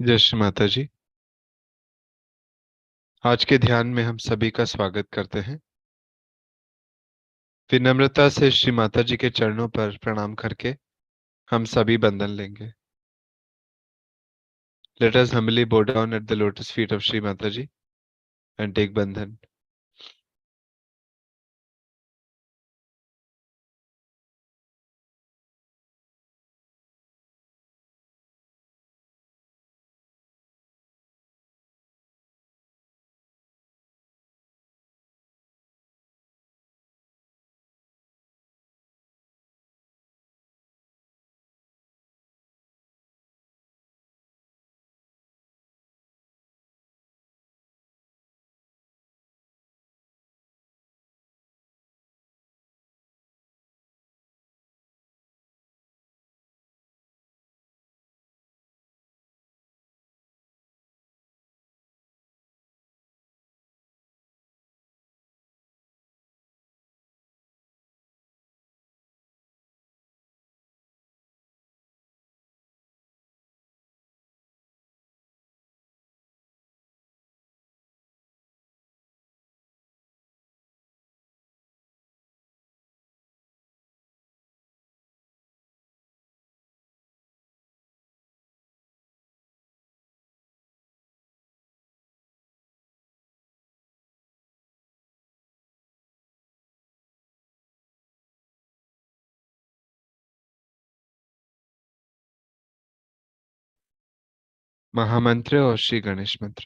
जय श्री माता जी। आज के ध्यान में हम सभी का स्वागत करते हैं। विनम्रता से श्री माता जी के चरणों पर प्रणाम करके हम सभी बंधन लेंगे। Let us humbly bow down at the lotus feet of Shri Mataji and take bandhan. महामंत्र और श्री गणेश मंत्र।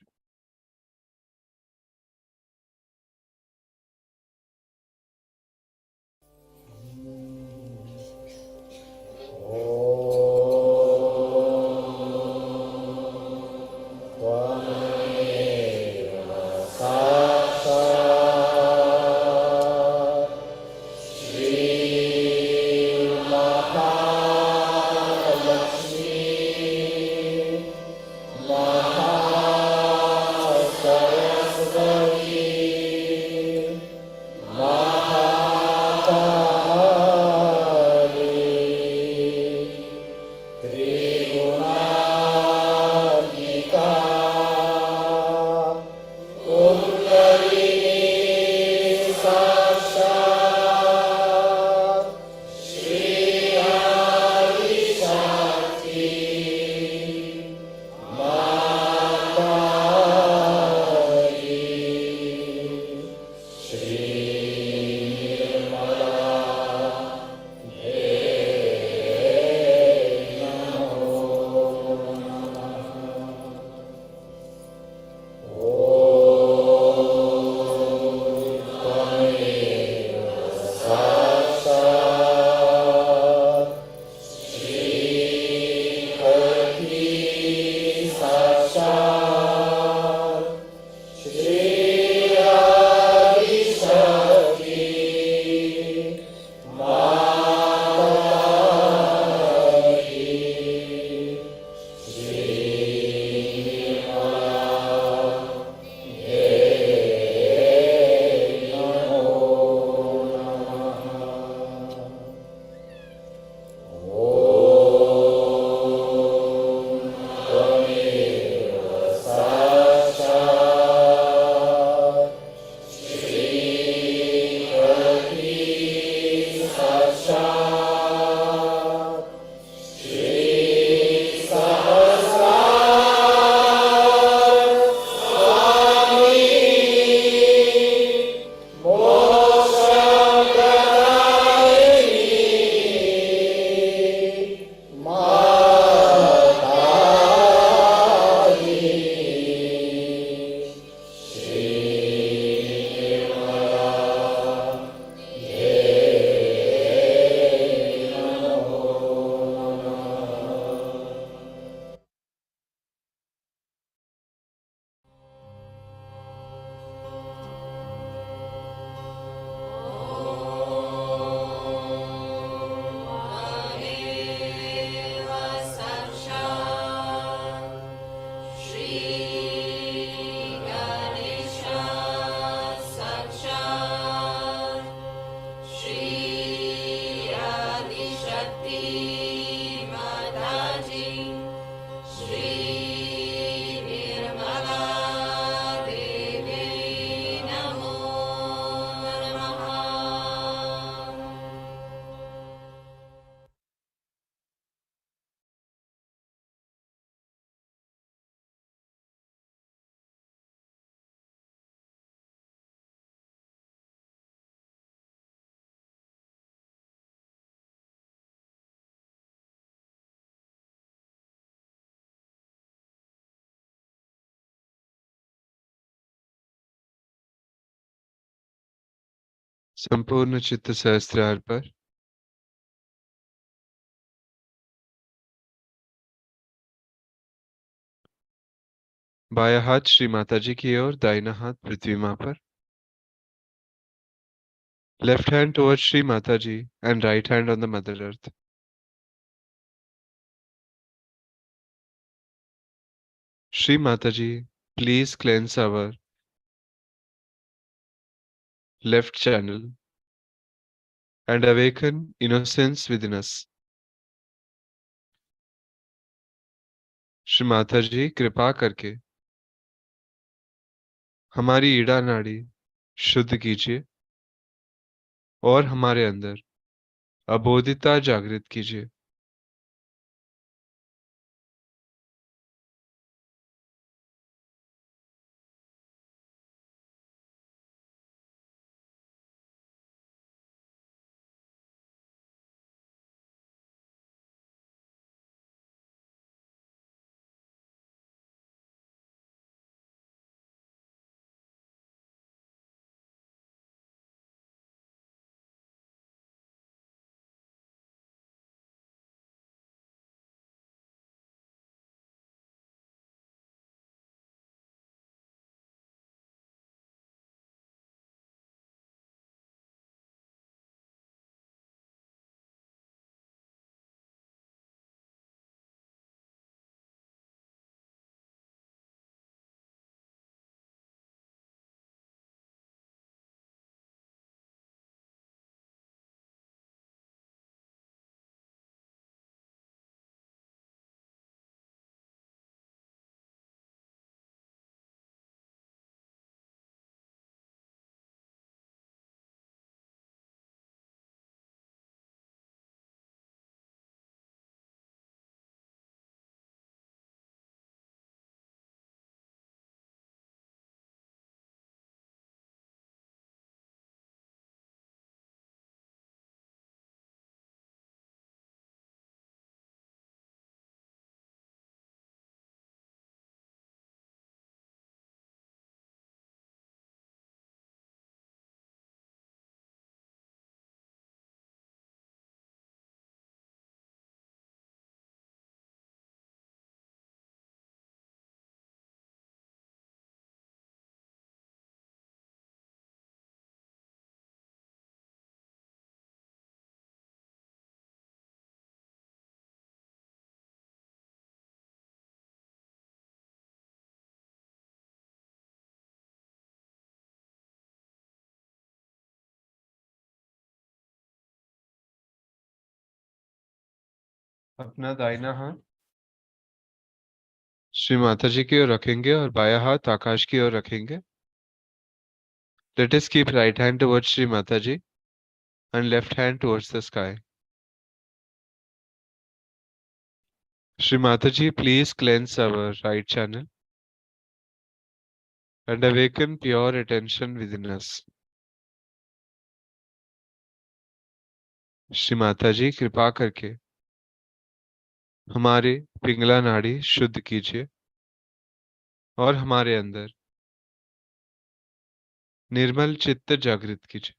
संपूर्ण चित्त सहस्त्रार पर। बायां हाथ श्री माता जी की ओर, दाहिना हाथ पृथ्वी माँ पर। Left hand towards Shri Mata ji and right hand on the mother earth. Shri Mata ji, please cleanse our left channel and awaken innocence within us. Shri Mata ji, कृपा करके हमारी ईड़ा नाड़ी शुद्ध कीजिए और हमारे अंदर अबोधिता जागृत कीजिए। अपना दाहिना हाथ श्री माता जी की ओर रखेंगे और बायां हाथ आकाश की ओर रखेंगे। Let us keep right hand towards Shri Mata ji and left hand towards the sky. Shri Mata ji, please cleanse our right channel and awaken pure attention within us. Shri Mata ji, कृपा करके हमारे पिंगला नाड़ी शुद्ध कीजिए और हमारे अंदर निर्मल चित्त जागृत कीजिए।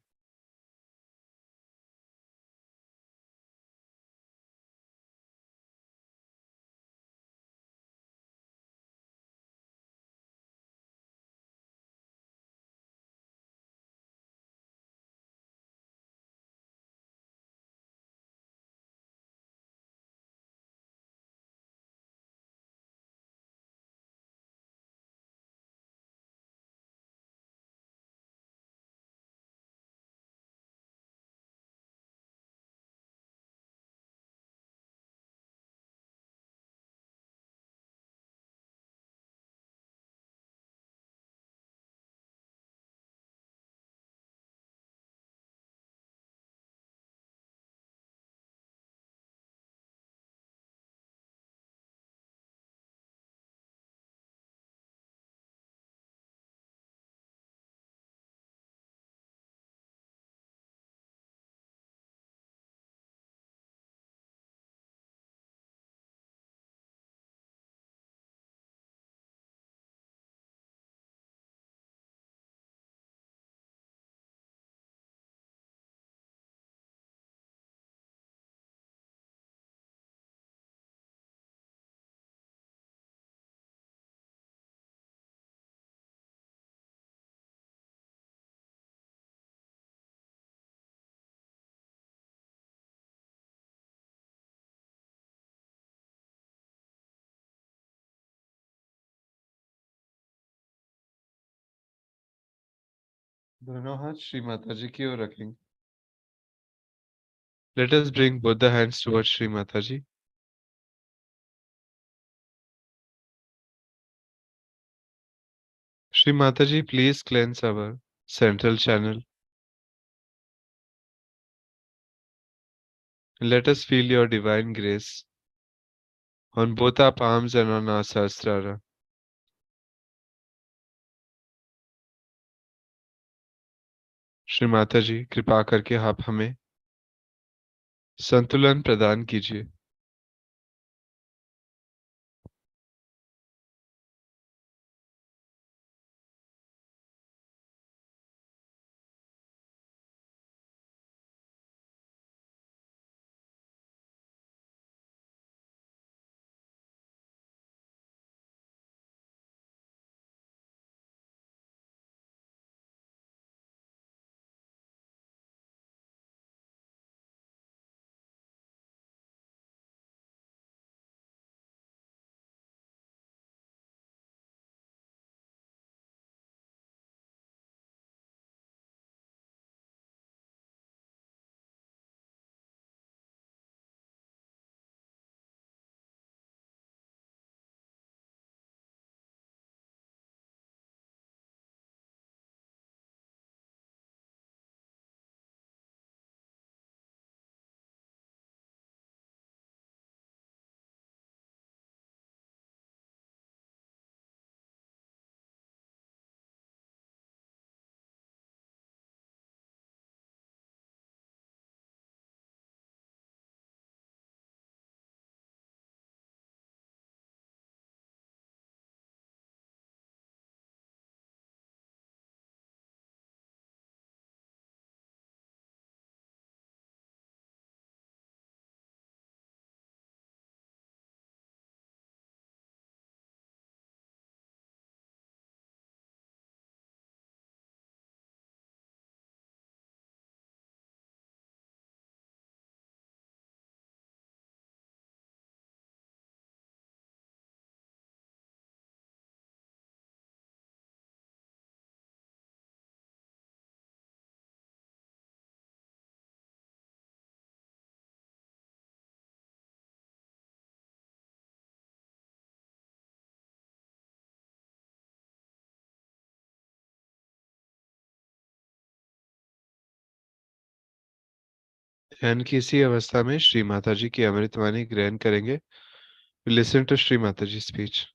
दोनों हाथ श्री माता जी की ओर रखेंगे. Let us bring both the hands towards Sri Mataji. Sri Mataji, please cleanse our central channel. Let us feel your divine grace on both our palms and on our sahasrara. Shri माताजी, कृपा करके आप हमें संतुलन प्रदान कीजिए. ध्यान की इसी अवस्था में श्री माताजी की अमृतवाणी ग्रहण करेंगे. Listen to Sri Mataji's speech.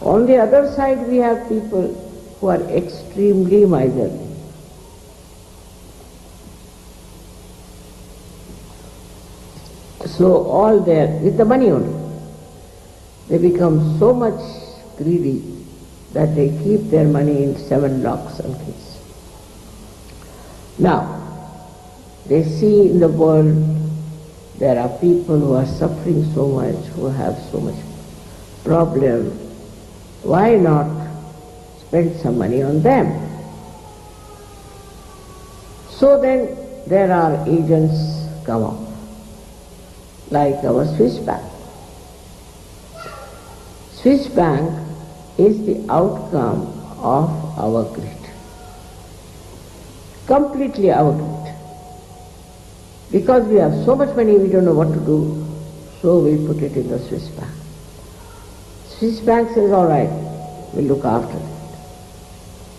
On the other side, we have people who are extremely miserly. So all there, with the money only, they become so much greedy that they keep their money in 7 locks and keys. Now, they see in the world there are people who are suffering so much, who have so much problem. Why not spend some money on them? So then there are agents come up, like our Swiss bank. Swiss bank is the outcome of our greed. Completely out of it. Because we have so much money, we don't know what to do, so we put it in the Swiss bank. Swiss bank says, all right, we'll look after it.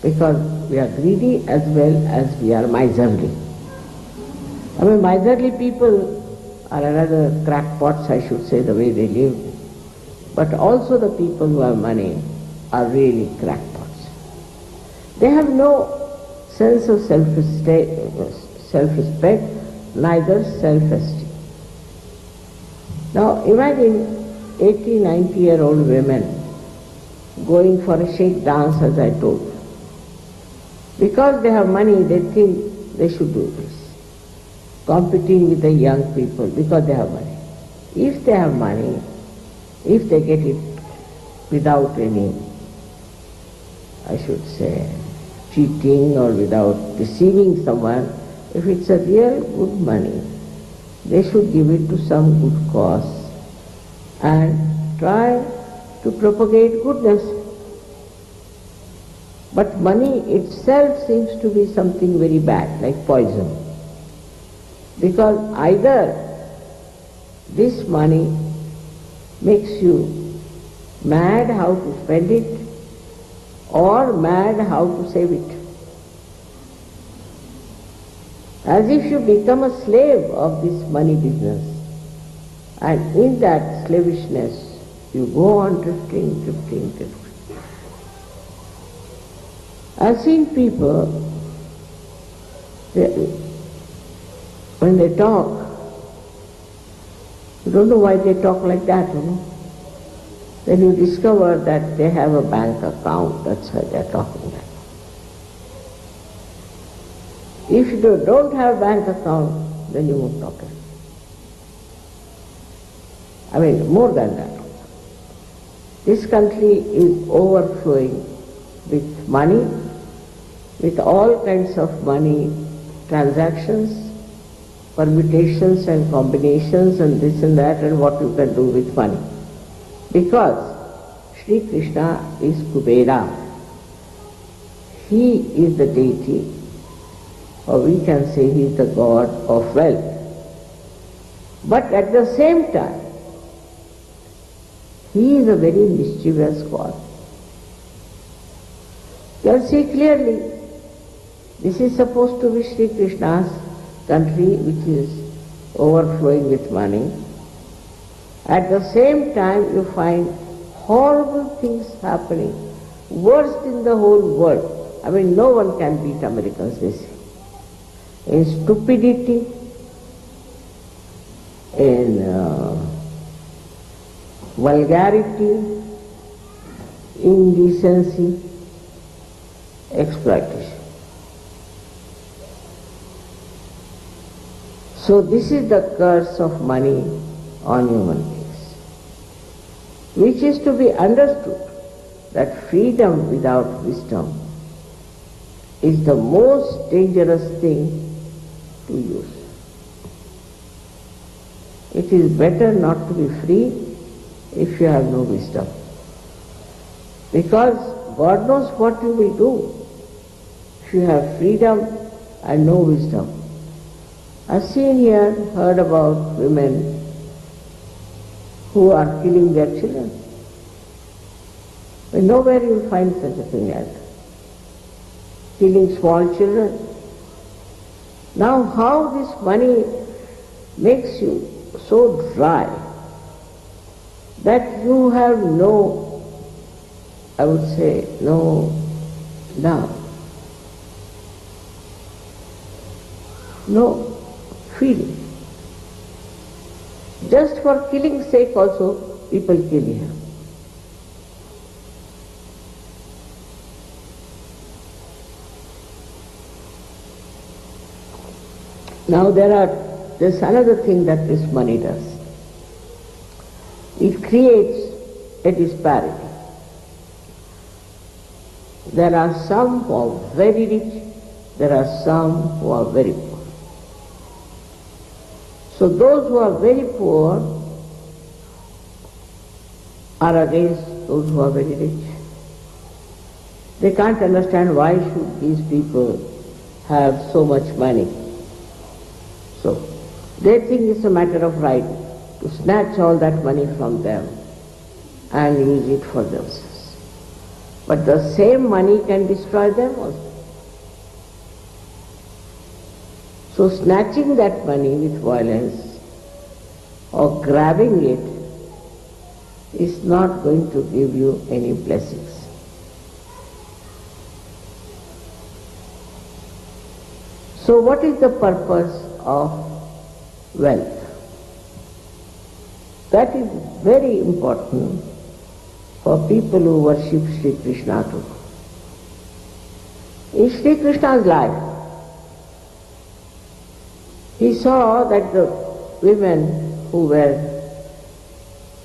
Because we are greedy as well as we are miserly. I mean, miserly people are another crackpots, I should say, the way they live. But also the people who have money are really crackpots. They have no sense of self-respect, neither self-esteem. Now imagine 80, 90-year-old women going for a shake dance, as I told you. Because they have money, they think they should do this. Competing with the young people because they have money. If they have money, if they get it without any, I should say, cheating or without deceiving someone, if it's a real good money, they should give it to some good cause and try to propagate goodness. But money itself seems to be something very bad, like poison. Because either this money makes you mad how to spend it, or mad how to save it. As if you become a slave of this money business, and in that slavishness you go on drifting. I've seen people, when they talk, you don't know why they talk like that, you know. Then you discover that they have a bank account, that's why they're talking like that. If you don't have a bank account, then you won't talk. I mean, more than that. This country is overflowing with money, with all kinds of money transactions, permutations and combinations and this and that, and what you can do with money. Because Sri Krishna is Kubera. He is the deity, or we can say he is the god of wealth. But at the same time, he is a very mischievous god. You can see clearly, this is supposed to be Sri Krishna's country which is overflowing with money. At the same time you find horrible things happening, worst in the whole world. I mean, no one can beat Americans, they say. In stupidity, in vulgarity, indecency, exploitation. So this is the curse of money on human beings, which is to be understood that freedom without wisdom is the most dangerous thing to use. It is better not to be free if you have no wisdom, because God knows what you will do if you have freedom and no wisdom. I've seen here, heard about women who are killing their children. But nowhere you will find such a thing as killing small children. Now how this money makes you so dry that you have no, I would say, no love, no feeling. Just for killing's sake also people kill here. Now there's another thing that this money does. It creates a disparity. There are some who are very rich, there are some who are very poor. So those who are very poor are against those who are very rich. They can't understand why should these people have so much money. So they think it's a matter of right to snatch all that money from them and use it for themselves. But the same money can destroy them also. So snatching that money with violence or grabbing it is not going to give you any blessings. So what is the purpose of wealth? That is very important for people who worship Sri Krishna too. In Sri Krishna's life, he saw that the women who were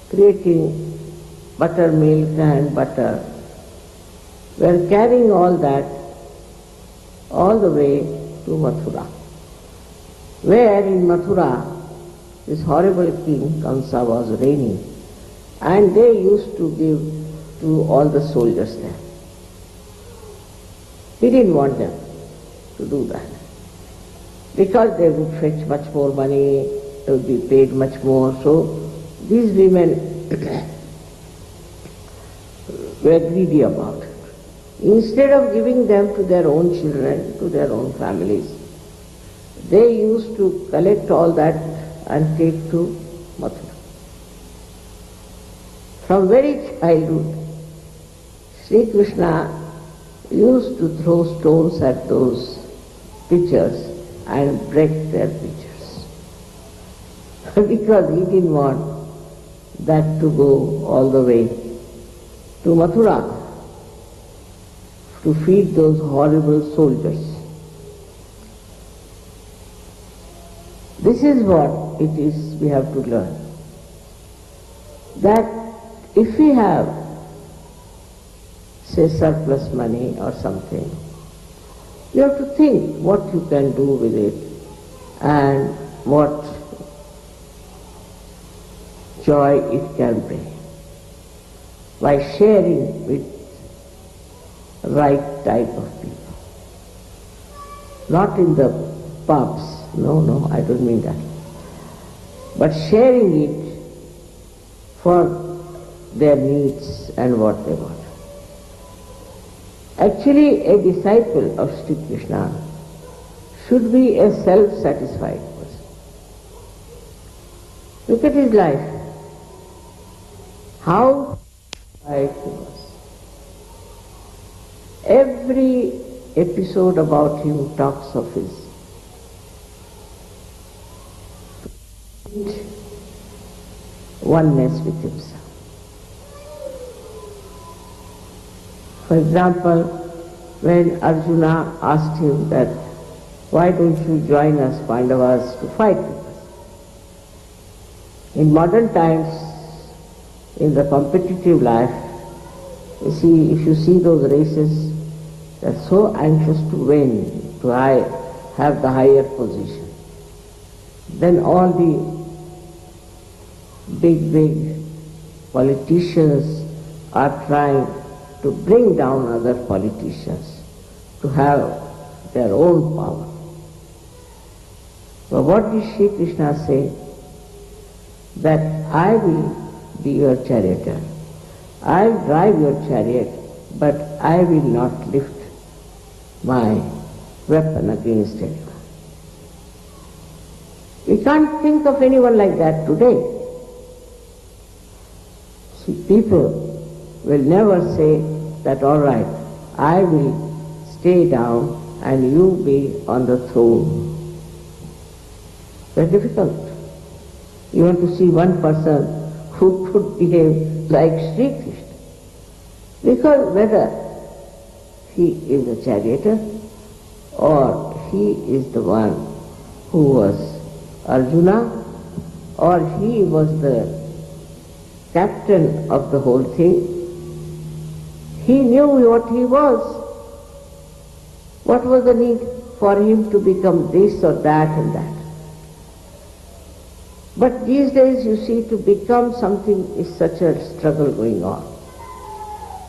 creating buttermilk and butter were carrying all that all the way to Mathura, where in Mathura this horrible king Kamsa was reigning, and they used to give to all the soldiers there. He didn't want them to do that, because they would fetch much more money, they would be paid much more. So these women were greedy about it. Instead of giving them to their own children, to their own families, they used to collect all that and take to Mathura. From very childhood, Sri Krishna used to throw stones at those pitchers and break their pitchers because he didn't want that to go all the way to Mathura to feed those horrible soldiers. This is what it is we have to learn. That if we have, say, surplus money or something, you have to think what you can do with it and what joy it can bring by sharing with right type of people. Not in the pubs, no, I don't mean that. But sharing it for their needs and what they want. Actually, a disciple of Sri Krishna should be a self-satisfied person. Look at his life. How satisfied he was. Every episode about him talks of his oneness with himself. For example, when Arjuna asked him that, why don't you join us, Pandavas, to fight with us? In modern times, in the competitive life, you see, if you see those races, they're so anxious to win, to have the higher position. Then all the big politicians are trying to bring down other politicians, to have their own power. So what did Sri Krishna say? That I will be your charioteer. I'll drive your chariot, but I will not lift my weapon against anyone. We can't think of anyone like that today. See, people will never say that, all right, I will stay down and you be on the throne. Very difficult. You want to see one person who could behave like Sri Krishna. Because whether he is a charioteer or he is the one who was Arjuna or he was the captain of the whole thing, he knew what he was. What was the need for him to become this or that and that? But these days you see, to become something is such a struggle going on.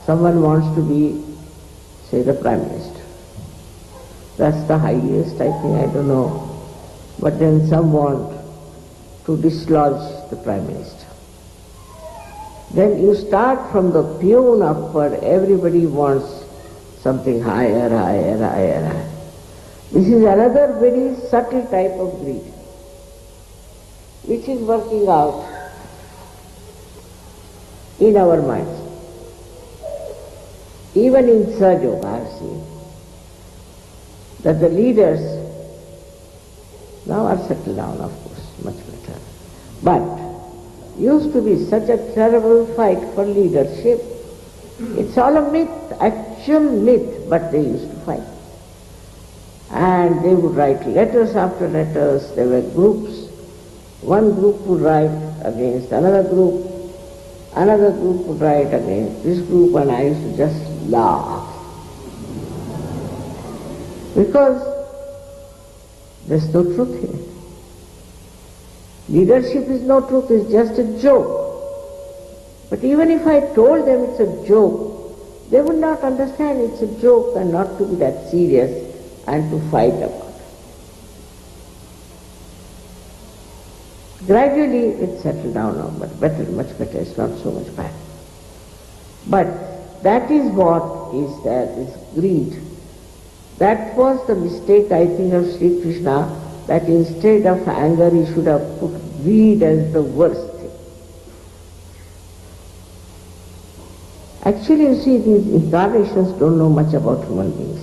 Someone wants to be, say, the Prime Minister. That's the highest, I think, I don't know. But then some want to dislodge the Prime Minister. Then you start from the peon upward, everybody wants something higher. This is another very subtle type of greed, which is working out in our minds. Even in Sahaja Yoga I have seen that the leaders now are settled down, of course, much better. But used to be such a terrible fight for leadership. It's all a myth, actual myth, but they used to fight. And they would write letters after letters, there were groups. One group would write against another group would write against this group, and I used to just laugh. Because there's no truth in it. Leadership is no truth, it's just a joke. But even if I told them it's a joke, they would not understand it's a joke and not to be that serious and to fight about it. Gradually it settled down now, but better, much better, it's not so much bad. But that is what is there, is greed. That was the mistake, I think, of Sri Krishna, that instead of anger he should have put greed as the worst thing. Actually, you see, these incarnations don't know much about human beings,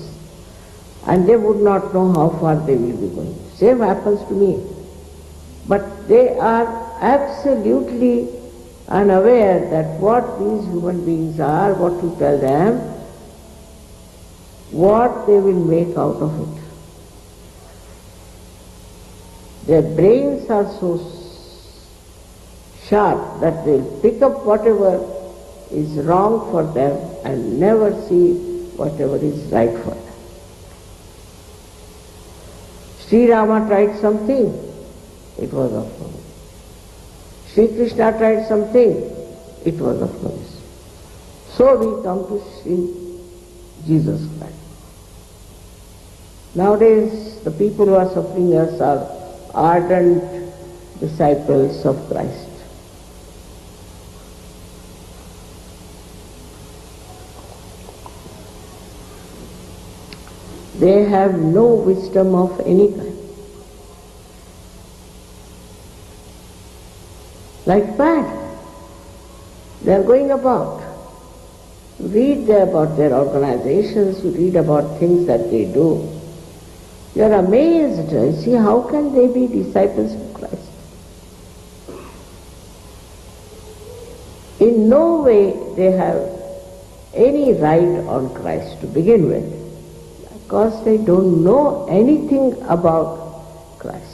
and they would not know how far they will be going. Same happens to me. But they are absolutely unaware that what these human beings are, what to tell them, what they will make out of it. Their brains are so sharp that they'll pick up whatever is wrong for them and never see whatever is right for them. Sri Rama tried something, it was of no use. Sri Krishna tried something, it was of no use. So we come to Sri Jesus Christ. Nowadays, the people who are suffering us are ardent disciples of Christ. They have no wisdom of any kind. Like mad. They are going about. You read about their organizations, you read about things that they do. You are amazed. You see, how can they be disciples of Christ? In no way they have any right on Christ to begin with, because they don't know anything about Christ.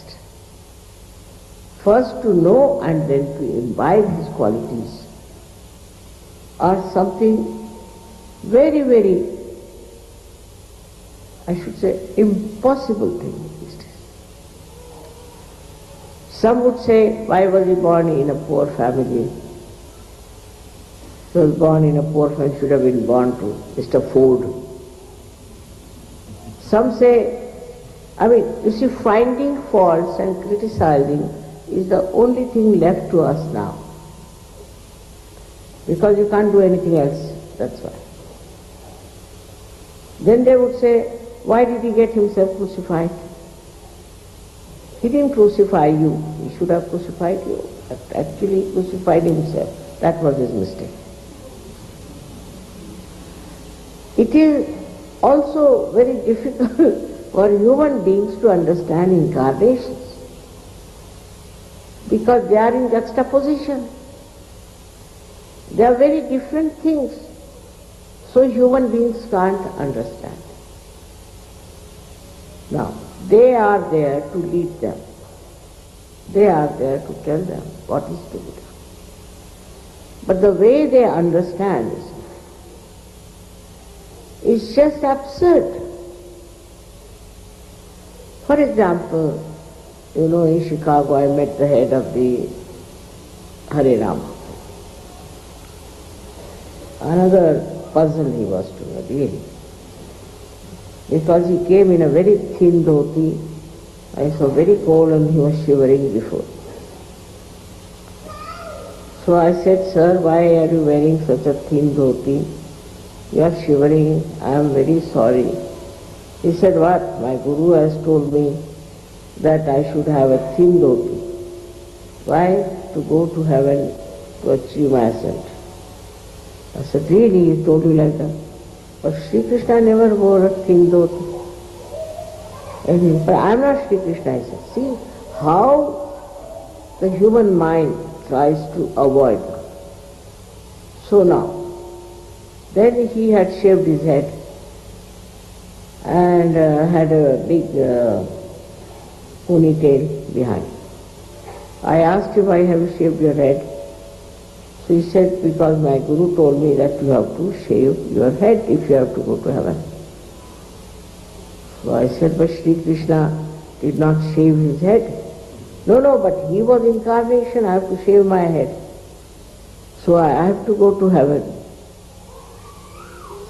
First to know and then to imbibe his qualities are something very, very, I should say, impossible thing these days. Some would say, why was he born in a poor family? He was born in a poor family, should have been born to Mr. Ford. Some say, you see, finding faults and criticizing is the only thing left to us now. Because you can't do anything else, that's why. Then they would say, why did he get himself crucified? He didn't crucify you, he should have crucified you. But actually he crucified himself. That was his mistake. It is also very difficult for human beings to understand incarnations, because they are in juxtaposition. They are very different things, so human beings can't understand. Now, they are there to lead them. They are there to tell them what is to be done. But the way they understand is just absurd. For example, in Chicago I met the head of the Hare Rama. Another puzzle he was to me, really. Because he came in a very thin dhoti. I saw very cold and he was shivering before. So I said, sir, why are you wearing such a thin dhoti? You are shivering, I am very sorry. He said, what? My Guru has told me that I should have a thin dhoti. Why? To go to heaven to achieve my ascent. I said, really? He told you like that? But Sri Krishna never wore a thin dhoti. But I am not Sri Krishna, I said. See how the human mind tries to avoid. So now, then he had shaved his head and had a big ponytail behind. I asked him, why have you shaved your head? So he said, because my Guru told me that you have to shave your head if you have to go to heaven. So I said, but Sri Krishna did not shave his head. No, but he was incarnation, I have to shave my head. So I have to go to heaven.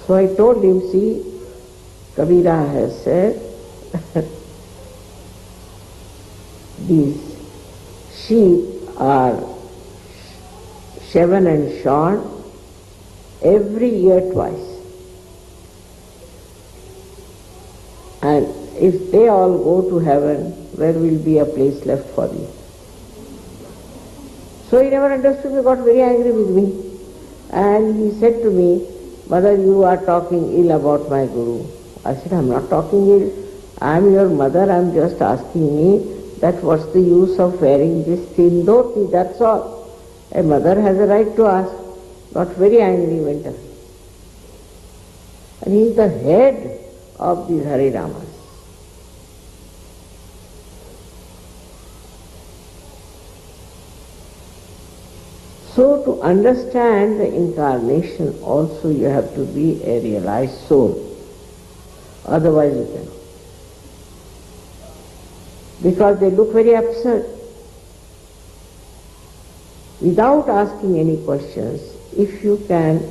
So I told him, see, Kabira has said, these sheep are shaven and shorn every year twice. And if they all go to heaven, where will be a place left for you? So he never understood me, got very angry with me. And he said to me, Mother, you are talking ill about my Guru. I said, I'm not talking ill. I am your mother, I am just asking me that what's the use of wearing this thin dhoti, that's all. A mother has a right to ask. Got very angry, went away. And he is the head of these Hare Ramas. So to understand the incarnation also you have to be a realized soul. Otherwise you cannot. Because they look very absurd. Without asking any questions, if you can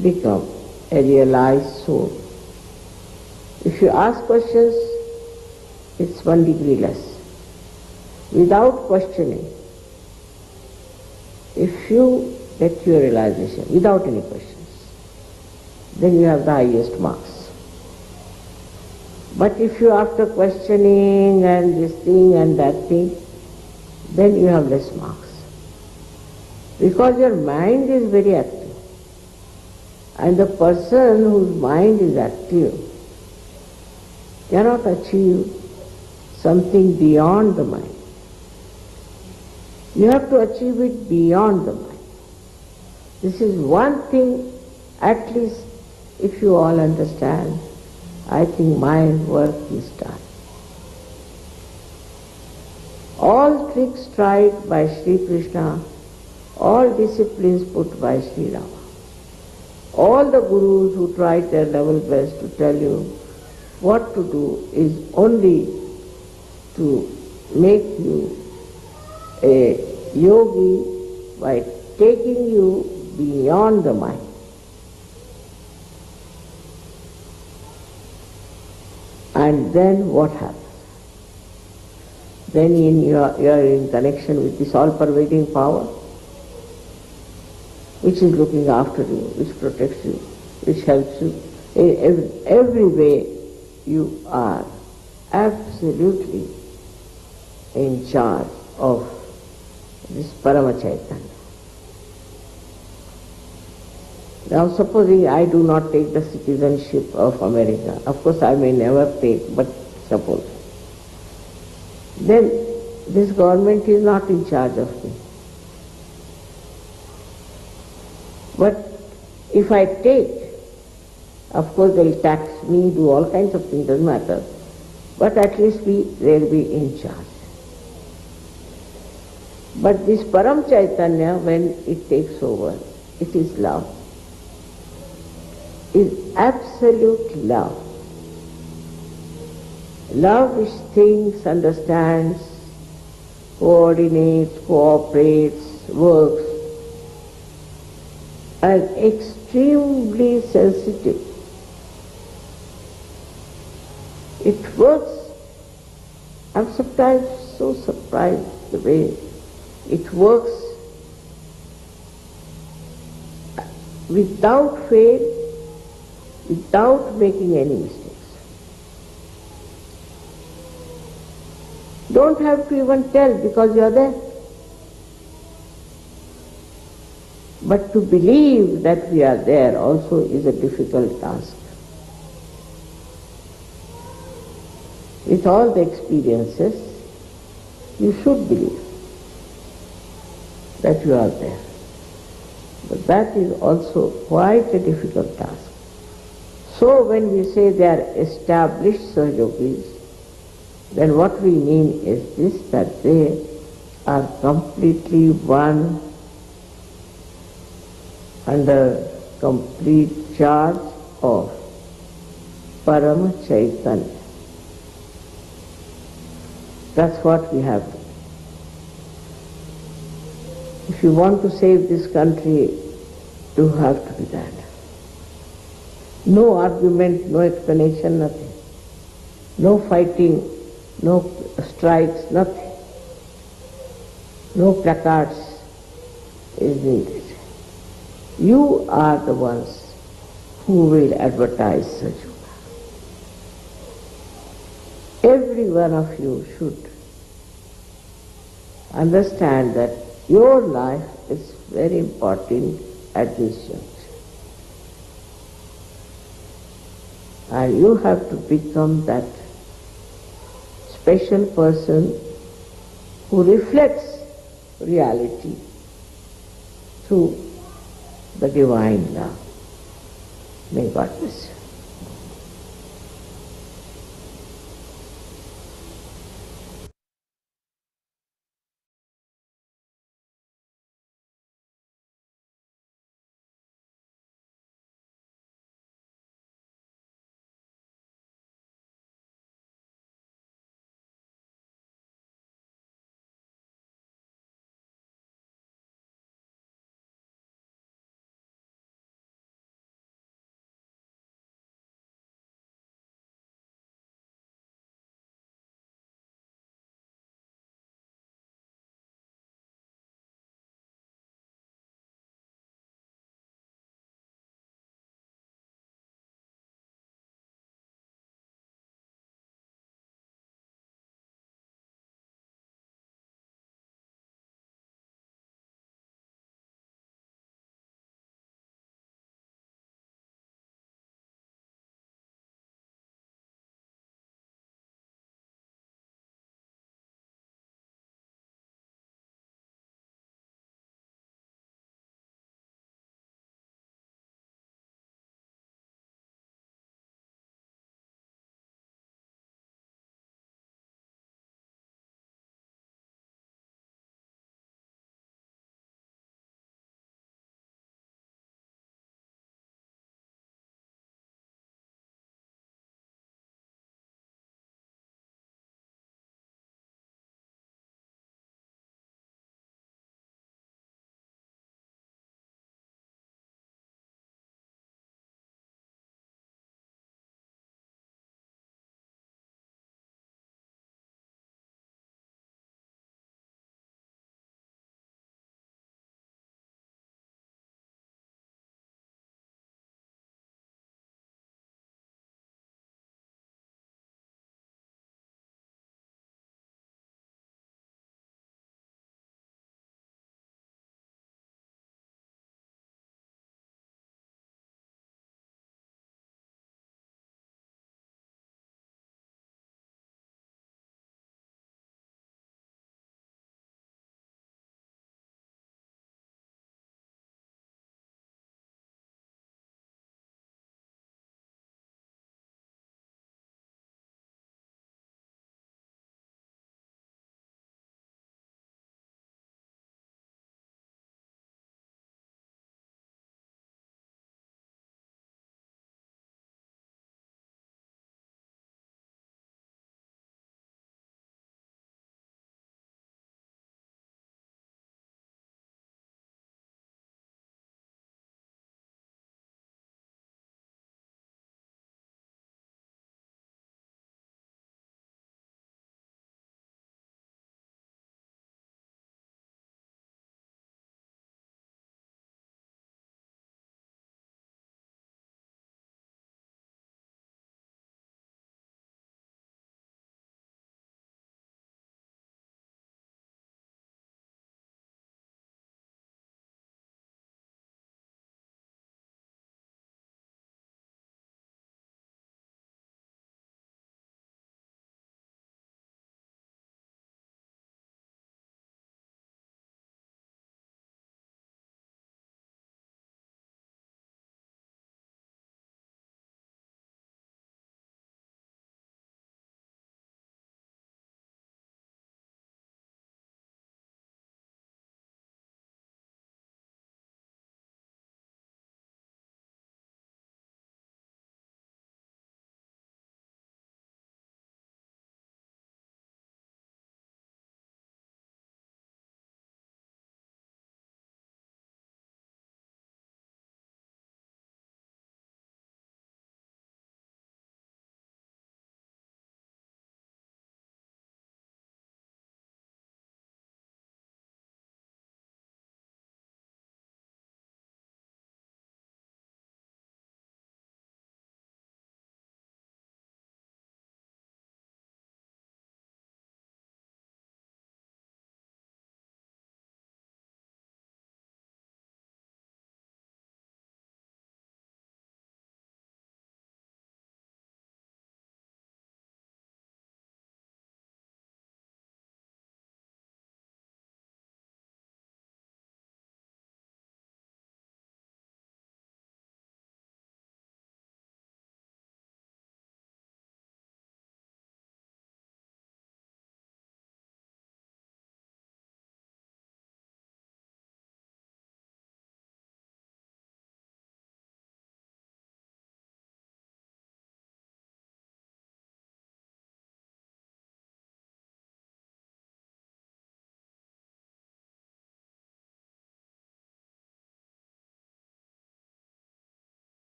become a realized soul. If you ask questions, it's 1 degree less. Without questioning, if you get your realization without any questions, then you have the highest marks. But if you after questioning and this thing and that thing, then you have less marks. Because your mind is very active. And the person whose mind is active cannot achieve something beyond the mind. You have to achieve it beyond the mind. This is one thing, at least if you all understand, I think my work is done. All tricks tried by Sri Krishna, all disciplines put by Sri Rama, all the gurus who tried their level best to tell you what to do is only to make you a yogi by taking you beyond the mind. And then what happens? Then you are in connection with this all-pervading power, which is looking after you, which protects you, which helps you. In every way you are absolutely in charge of this Parama Chaitanya. Now supposing I do not take the citizenship of America, of course I may never take, but suppose, then this government is not in charge of me. But if I take, of course they will tax me, do all kinds of things, doesn't matter, but at least they'll be in charge. But this Param Chaitanya, when it takes over, it is love. Is absolute love. Love which thinks, understands, coordinates, cooperates, works, and extremely sensitive. It works. I'm sometimes so surprised the way it works without fail, without making any mistakes. Don't have to even tell because you are there. But to believe that we are there also is a difficult task. With all the experiences, you should believe that you are there. But that is also quite a difficult task. So when we say they are established Sahajogis, then what we mean is this, that they are completely one under complete charge of Parama Chaitanya. That's what we have If you want to save this country, you have to do that. No argument, no explanation, nothing. No fighting, no strikes, nothing. No placards is needed. You are the ones who will advertise Sahaja. Every one of you should understand that your life is very important at this juncture. And you have to become that special person who reflects reality through the divine love. May God bless you.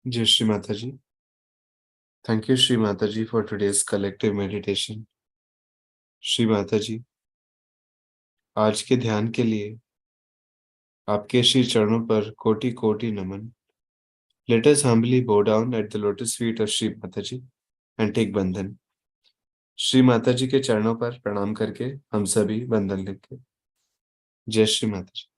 जय श्री माता जी. Thank you, Shree Mataji, for today's collective meditation. Shri Mata जी, आज के ध्यान के लिए आपके श्री चरणों पर कोटि कोटि नमन. Let us humbly bow down at the lotus feet of Shree Mataji and take बंधन. श्री माता जी के चरणों पर प्रणाम करके हम सभी बंधन लेंगे. जय श्री माता जी.